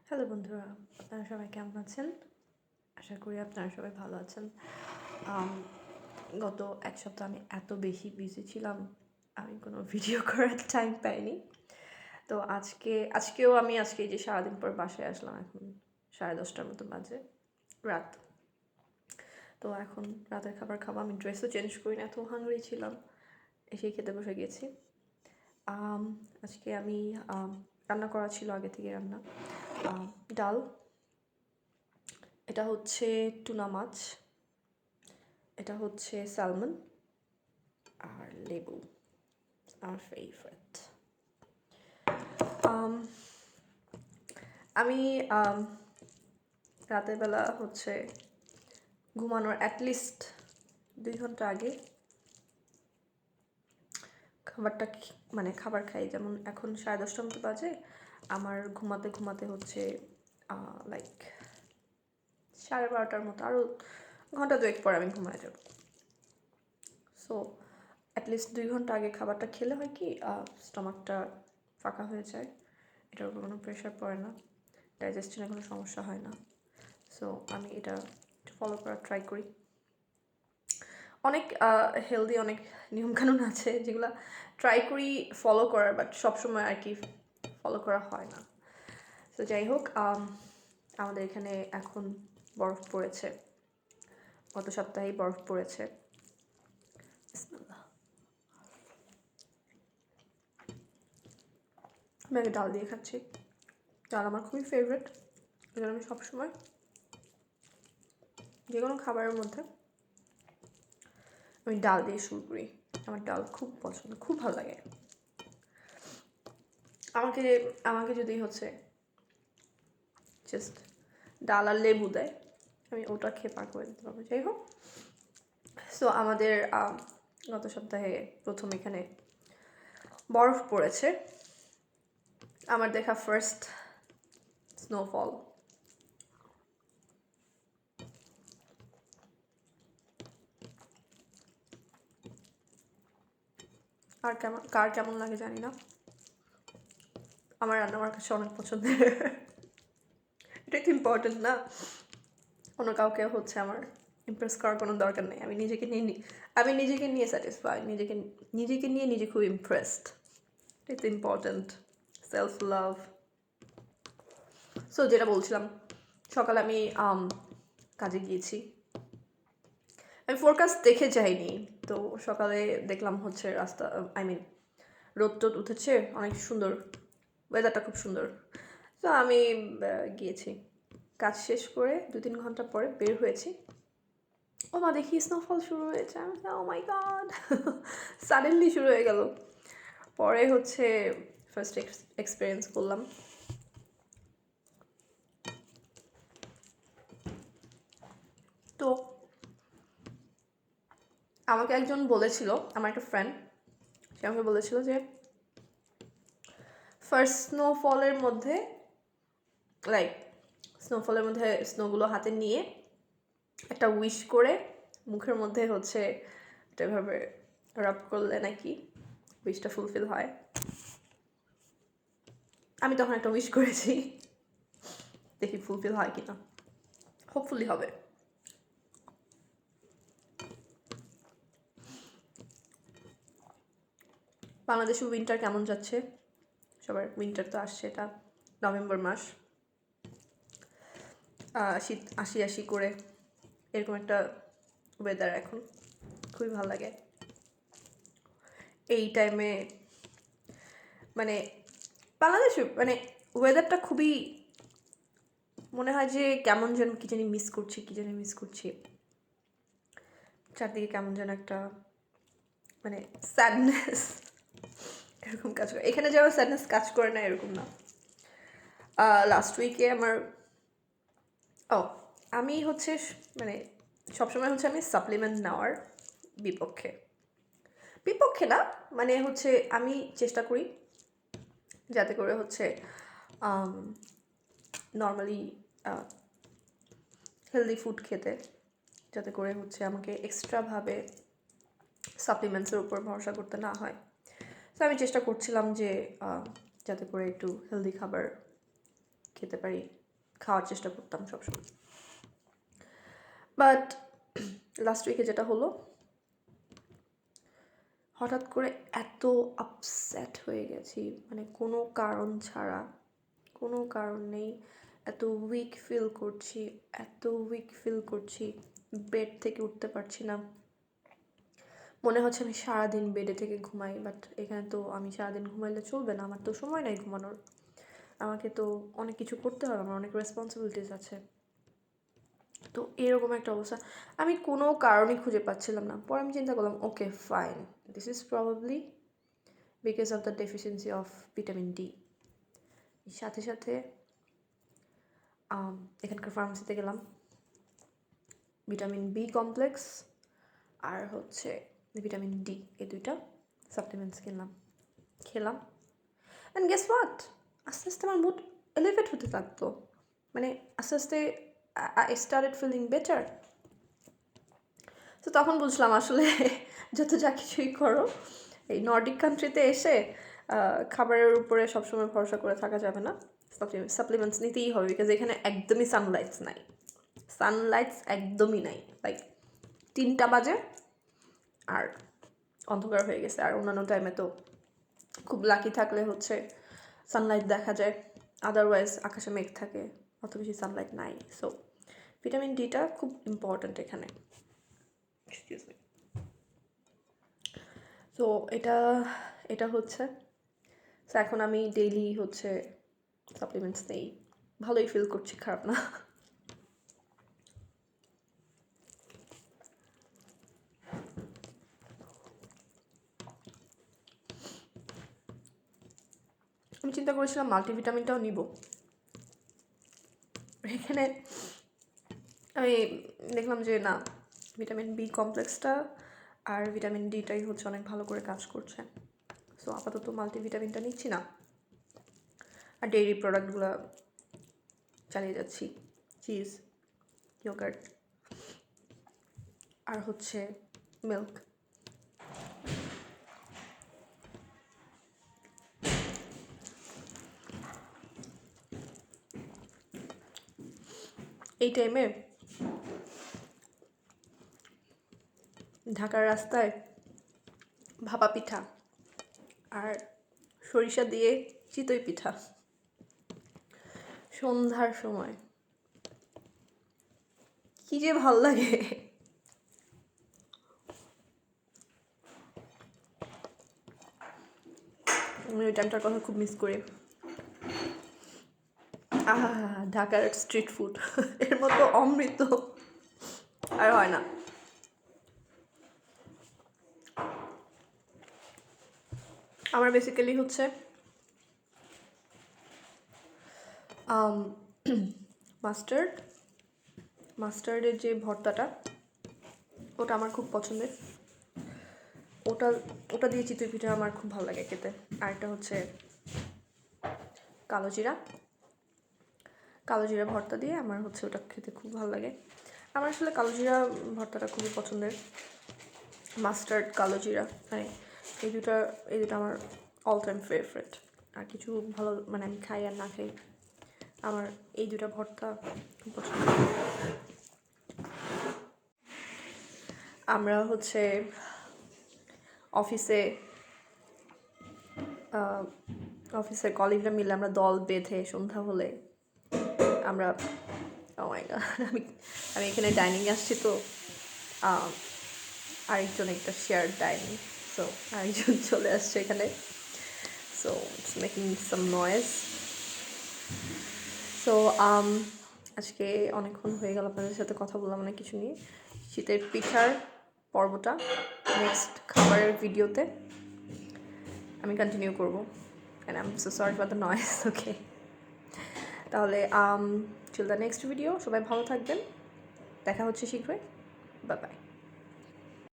Hello বন্ধুরা, আপনারা সবাই কেমন আছেন? আশা করি আপনারা সবাই ভালো আছেন। আম, গত এক সপ্তাহ আমি এত বেশি বিজি ছিলাম, আমি কোনো ভিডিও করার টাইম পাইনি। তো আজকেও আজকে এই যে সারাদিন পর বাসায় আসলাম, এখন 10:30টার মতো বাজে রাত। তো এখন রাতের খাবার খাবো। আমি ড্রেসও চেঞ্জ করি না, এত হাংরি ছিলাম, এসেই খেতে বসে গেছি। আজকে আমি রান্না করা ছিল, আগে থেকে রান্না। ডাল, এটা হচ্ছে টুনা মাছ, এটা হচ্ছে স্যালমন, আর লেবু, আমার ফেভারিট। আমি রাতের বেলা হচ্ছে ঘুমানোর অ্যাটলিস্ট 2 ঘন্টা আগে খাবারটা খাবার খাই। যেমন এখন 10:30টার মতো বাজে, আমার ঘুমাতে ঘুমাতে হচ্ছে লাইক 12:30টার মতো, আরও ঘন্টা দুয়েক পর আমি ঘুমায় যাব। সো অ্যাটলিস্ট 2 ঘন্টা আগে খাবারটা খেলে হয় কি, স্টমাকটা ফাঁকা হয়ে যায়, এটার উপর কোনো প্রেশার পড়ে না, ডাইজেশনে কোনো সমস্যা হয় না। সো আমি এটা ফলো করার ট্রাই করি। অনেক হেলদি অনেক নিয়মকানুন আছে যেগুলো ট্রাই করি ফলো করার, বাট সবসময় আর কি ফলো করা হয় না। তো যাই হোক, আমাদের এখানে এখন বরফ পড়েছে, গত সপ্তাহেই বরফ পড়েছে। আমি আগে ডাল দিয়ে খাচ্ছি। ডাল আমার খুবই ফেভারিট, এই জন্য আমি সবসময় যে কোনো খাবারের মধ্যে আমি ডাল দিয়ে শুরু করি। আমার ডাল খুব পছন্দ, খুব ভালো লাগে। আমাকে আমাকে যদি হচ্ছে জাস্ট ডাল আর লেবু দেয়, আমি ওটা খেয়ে পার করে দিতে পারবো। যাই হোক, সো আমাদের গত সপ্তাহে প্রথম এখানে বরফ পড়েছে, আমার দেখা ফার্স্ট স্নোফল। আর কার কেমন লাগে জানি না, আমার রান্না আমার কাছে অনেক পছন্দের। এটা কি ইম্পর্টেন্ট না? অন্য কাউকে হচ্ছে আমার ইমপ্রেস করার কোনো দরকার নেই। আমি নিজেকে নিয়ে স্যাটিসফাই, নিজেকে নিয়ে নিজে খুব ইমপ্রেসড। এটা ইম্পর্টেন্ট, সেলফ লাভ। সো যেটা বলছিলাম, সকালে আমি কাজে গিয়েছি। আমি ফোরকাস্ট দেখে যাইনি, তো সকালে দেখলাম হচ্ছে রাস্তা, রোদ টোদ উঠেছে, অনেক সুন্দর, ওয়েদারটা খুব সুন্দর। তো আমি গিয়েছি, কাজ শেষ করে 2-3 ঘন্টা পরে বের হয়েছি। ও মা, দেখি স্নোফল শুরু হয়েছে। আমি ও মাই গড, সাডেনলি শুরু হয়ে গেল। পরে হচ্ছে ফার্স্ট এক্সপিরিয়েন্স করলাম। তো আমাকে একজন বলেছিল, আমার একটা ফ্রেন্ড, সে আমাকে বলেছিল যে ফার্স্ট স্নোফলের মধ্যে স্নোগুলো হাতে নিয়ে একটা উইশ করে মুখের মধ্যে হচ্ছে এটা এভাবে রাব করলে নাকি উইশটা ফুলফিল হয়। আমি তখন একটা উইশ করেছি, দেখি ফুলফিল হয় কিনা, হোপফুলি হবে। বাংলাদেশে উইন্টার কেমন যাচ্ছে? সবার উইন্টার তো আসছে, এটা নভেম্বর মাস, শীত আসি আসি করে এরকম একটা ওয়েদার এখন, খুবই ভালো লাগে এই টাইমে। বাংলাদেশে ওয়েদারটা খুবই, মনে হয় যে কেমন যেন কি জানি মিস করছি, চারদিকে কেমন যেন একটা স্যাডনেস এরকম কাজ করে। এখানে যেমন স্যাডনেস কাজ করে না, এরকম না। লাস্ট উইকে আমি হচ্ছে সবসময় হচ্ছে আমি সাপ্লিমেন্ট নেওয়ার বিপক্ষে বিপক্ষে না, হচ্ছে আমি চেষ্টা করি যাতে করে হচ্ছে নর্মালি হেলদি ফুড খেতে, যাতে করে হচ্ছে আমাকে এক্সট্রাভাবে সাপ্লিমেন্টসের উপর ভরসা করতে না হয়। তো আমি চেষ্টা করছিলাম যে যাতে করে একটু হেলদি খাবার খেতে পারি খাওয়ার চেষ্টা করতাম সবসময়। বাট লাস্ট উইকে যেটা হলো, হঠাৎ করে এত আপসেট হয়ে গেছি, মানে কোনো কারণ ছাড়া, কোনো কারণ নেই, এত উইক ফিল করছি, বেড থেকে উঠতে পারছি না, মনে হচ্ছে আমি সারাদিন বেডে থেকে ঘুমাই। বাট এখানে তো আমি সারাদিন ঘুমাইলে চলবে না, আমার তো সময় নাই ঘুমানোর, আমাকে তো অনেক কিছু করতে হবে, আমার অনেক রেসপন্সিবিলিটিস আছে। তো এরকম একটা অবস্থা, আমি কোনো কারণই খুঁজে পাচ্ছিলাম না। পরে আমি চিন্তা করলাম, okay fine, this is probably because of the deficiency of vitamin D. সাথে সাথে এখানকার ফার্মেসিতে গেলাম, ভিটামিন বি কমপ্লেক্স আর হচ্ছে ভিটামিন ডি, এই দুইটা সাপ্লিমেন্টস খেলাম। অ্যান্ড গেস হোয়াট, আস্তে আস্তে আমার মুড এলিভেট হতে থাকতো, মানে আস্তে আস্তে আই স্টার্টেড ফিলিং বেটার। তো তখন বুঝলাম আসলে যত যা কিছুই করো, এই নর্ডিক কান্ট্রিতে এসে খাবারের উপরে সবসময় ভরসা করে থাকা যাবে না, সাপ্লিমেন্টস নিতেই হবে, বিকজ এখানে একদমই সানলাইটস একদমই নাই। লাইক 3টা বাজে আর অন্ধকার হয়ে গেছে, আর অন্যান্য টাইমে তো খুব লাকি থাকলে হচ্ছে সানলাইট দেখা যায়, আদারওয়াইজ আকাশে মেঘ থাকে, অত বেশি সানলাইট নাই। সো ভিটামিন ডিটা খুব ইম্পর্ট্যান্ট এখানে। Excuse me. তো এটা হচ্ছে, তো এখন আমি ডেইলি হচ্ছে সাপ্লিমেন্টস নেই, ভালোই ফিল করছি, খারাপ না। আমি চিন্তা করেছিলাম মাল্টিভিটামিনটাও নিব, এখানে আমি দেখলাম যে না, ভিটামিন বি কমপ্লেক্সটা আর ভিটামিন ডিটাই হচ্ছে অনেক ভালো করে কাজ করছে। সো আপাতত মাল্টিভিটামিনটা নিচ্ছি না, আর ডেইরি প্রোডাক্টগুলো চালিয়ে যাচ্ছি, চিজ, ইয়োগার্ট আর হচ্ছে মিল্ক। এই টাইমে ঢাকার রাস্তায় ভাপা পিঠা আর সরিষা দিয়ে চিতই পিঠা, সন্ধ্যার সময় কি যে ভাল লাগে। আমি ওই টাইমটার কথা খুব মিস করি। ঢাকার স্ট্রিট ফুড এর মতো অমৃত আর হয় না। আমার বেসিক্যালি হচ্ছে মাস্টার্ডের যে ভর্তাটা, ওটা আমার খুব পছন্দের, ওটা দিয়ে চিতই পিঠা আমার খুব ভালো লাগে খেতে। আর একটা হচ্ছে কালো জিরা ভর্তা দিয়ে আমার হচ্ছে ওটা খেতে খুব ভালো লাগে। আমার আসলে কালো জিরা ভর্তাটা খুবই পছন্দের, মাস্টার্ড কালো জিরা, মানে এই দুটো আমার অল টাইম ফেভারিট। আর কিছু ভালো, মানে আমি খাই আর না খাই, আমার এই দুটা ভর্তা খুব পছন্দ। আমরা হচ্ছে অফিসের কলিগরা মিলে আমরা দল বেঁধে সন্ধ্যা হলে আমরা, আমি এখানে ডাইনিংয়ে আসছি, তো আরেকজন একটা শেয়ার ডাইনিং, সো আরেকজন চলে আসছে এখানে, so it's making some noise. So আজকে অনেকক্ষণ হয়ে গেল আপনাদের সাথে কথা বললাম অনেক কিছু নিয়ে। শীতের পিঠার পর্বটা নেক্সট খাবারের ভিডিওতে আমি কন্টিনিউ করবো, and I am so sorry for the noise. Okay, তাহলে টিল দ্য নেক্সট ভিডিও, সবাই ভালো থাকবেন, দেখা হচ্ছে শীঘ্রই, বাই বাই।